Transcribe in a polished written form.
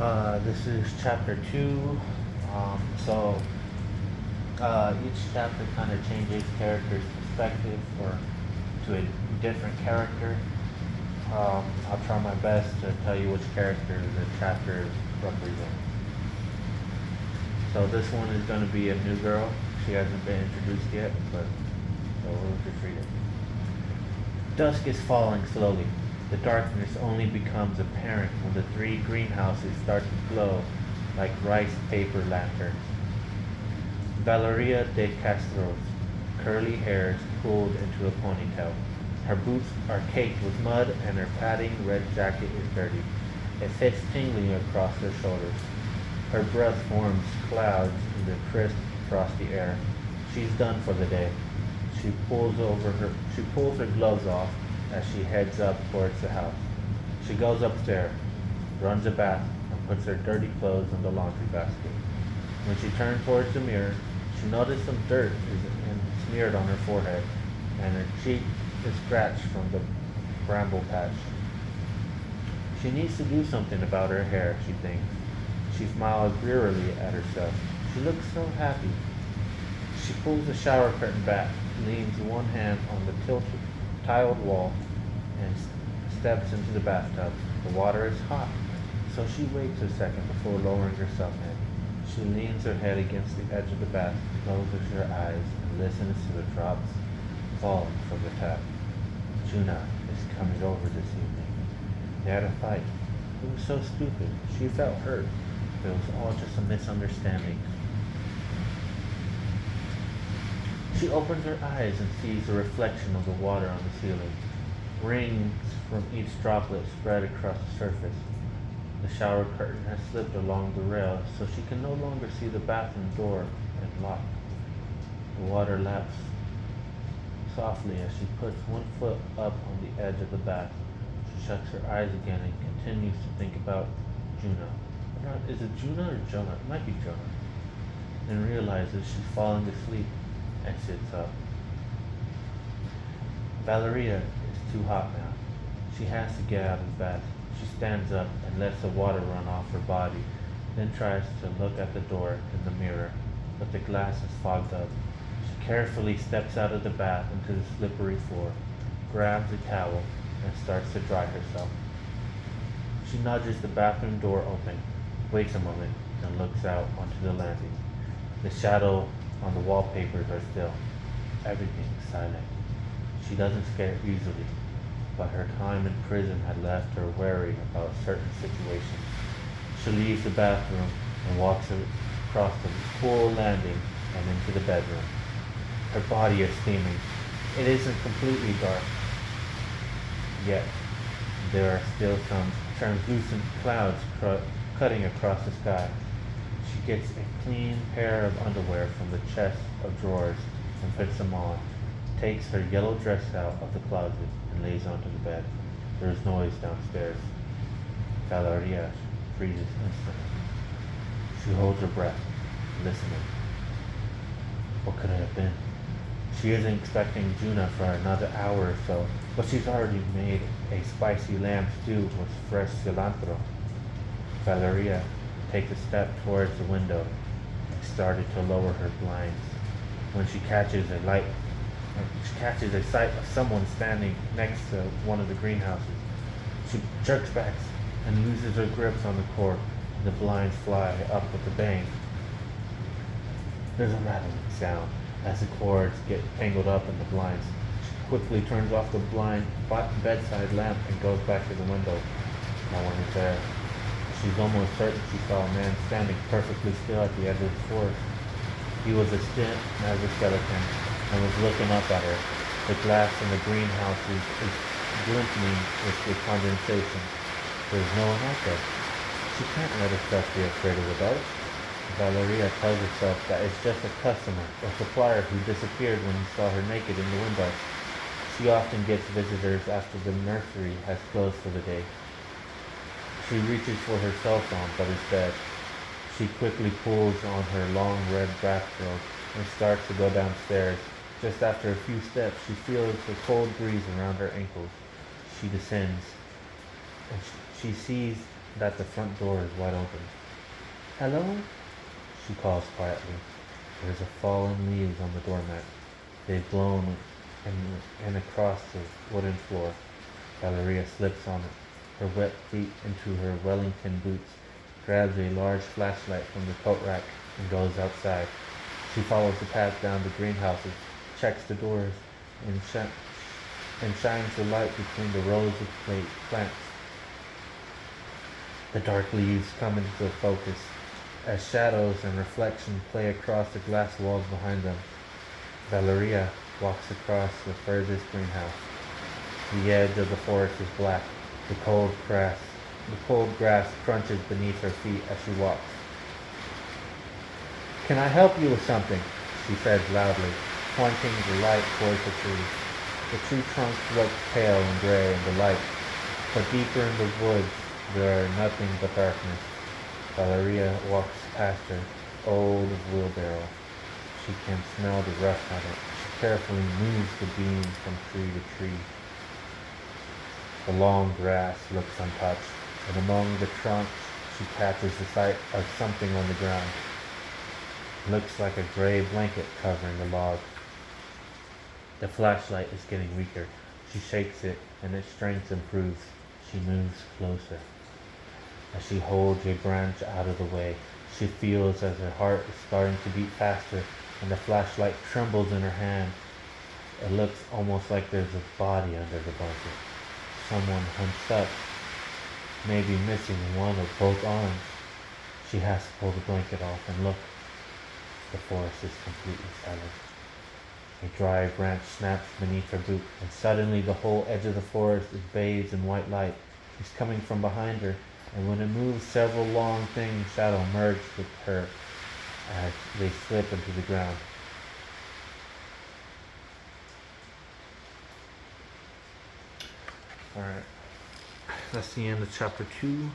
This is chapter 2. So each chapter kind of changes character's perspective or to a different character. I'll try my best to tell you which character the chapter represents. So this one is going to be a new girl. She hasn't been introduced yet, but so we'll just read it. Dusk is falling slowly. The darkness only becomes apparent when the three greenhouses start to glow like rice paper lanterns. Valeria de Castro's curly hair is pulled into a ponytail. Her boots are caked with mud and her padding red jacket is dirty. It fits tingling across her shoulders. Her breath forms clouds in the crisp, frosty air. She's done for the day. She pulls her gloves off as she heads up towards the house. She goes upstairs, runs a bath, and puts her dirty clothes in the laundry basket. When she turns towards the mirror, she noticed some dirt is smeared on her forehead, and her cheek is scratched from the bramble patch. She needs to do something about her hair, she thinks. She smiles wearily at herself. She looks so happy. She pulls the shower curtain back, leans one hand on the tiled wall, and steps into the bathtub. The water is hot, so she waits a second before lowering herself in. She leans her head against the edge of the bath, closes her eyes, and listens to the drops falling from the tap. Juna is coming over this evening. They had a fight. It was so stupid. She felt hurt. But it was all just a misunderstanding. She opens her eyes and sees a reflection of the water on the ceiling. Rings from each droplet spread across the surface. The shower curtain has slipped along the rail, so she can no longer see the bathroom door and lock. The water laps softly as she puts one foot up on the edge of the bath. She shuts her eyes again and continues to think about Juna. Is it Juna or Jonah? It might be Jonah. Then realizes she's falling asleep and sits up. Valeria is too hot now. She has to get out of the bath. She stands up and lets the water run off her body, then tries to look at the door in the mirror, but the glass is fogged up. She carefully steps out of the bath into the slippery floor, grabs a towel, and starts to dry herself. She nudges the bathroom door open, waits a moment, and looks out onto the landing. The shadow on the wallpapers are still. Everything is silent. She doesn't scare easily, but her time in prison had left her wary about certain situations. She leaves the bathroom and walks across the cool landing and into the bedroom. Her body is steaming. It isn't completely dark yet. There are still some translucent clouds cutting across the sky. She gets a clean pair of underwear from the chest of drawers and puts them on, takes her yellow dress out of the closet and lays onto the bed. There is noise downstairs. Valeria freezes instantly. She holds her breath, listening. What could it have been? She isn't expecting Juna for another hour or so, but she's already made a spicy lamb stew with fresh cilantro. Valeria takes a step towards the window and started to lower her blinds when she catches a sight of someone standing next to one of the greenhouses. She jerks back and loses her grips on the cord, and the blinds fly up with a bang. There's a rattling sound as the cords get tangled up in the blinds. She quickly turns off the bedside lamp and goes back to the window. No one is there. She's almost certain she saw a man standing perfectly still at the edge of the forest. He was as thin as a skeleton and was looking up at her. The glass in the greenhouses is glistening with the condensation. There's no one out there. She can't let herself be afraid of the dark. Valeria tells herself that it's just a customer or supplier who disappeared when he saw her naked in the window. She often gets visitors after the nursery has closed for the day. She reaches for her cell phone, but is dead. She quickly pulls on her long red bathrobe and starts to go downstairs. Just after a few steps, she feels the cold breeze around her ankles. She descends, and she sees that the front door is wide open. "Hello?" she calls quietly. There's a fallen leaves on the doormat. They've blown and across the wooden floor. Valeria slips on it, her wet feet into her Wellington boots, grabs a large flashlight from the coat rack, and goes outside. She follows the path down the greenhouses, checks the doors, and, and shines the light between the rows of plants. The dark leaves come into focus as shadows and reflection play across the glass walls behind them. Valeria walks across the furthest greenhouse. The edge of the forest is black. The cold grass crunches beneath her feet as she walks. "Can I help you with something?" she says loudly, pointing the light towards the tree. The tree trunk looks pale and gray in the light, but deeper in the woods there are nothing but darkness. Valeria walks past her old wheelbarrow. She can smell the rust on it. She carefully moves the beams from tree to tree. The long grass looks untouched, and among the trunks she catches the sight of something on the ground. It looks like a gray blanket covering the log. The flashlight is getting weaker. She shakes it, and its strength improves. She moves closer. As she holds a branch out of the way, she feels as her heart is starting to beat faster, and the flashlight trembles in her hand. It looks almost like there's a body under the blanket. Someone hunched up, maybe missing one or both arms. She has to pull the blanket off and look. The forest is completely silent. A dry branch snaps beneath her boot, and suddenly the whole edge of the forest is bathed in white light. It's coming from behind her, and when it moves, several long, thin shadows merge with her as they slip into the ground. Alright, that's the end of chapter 2.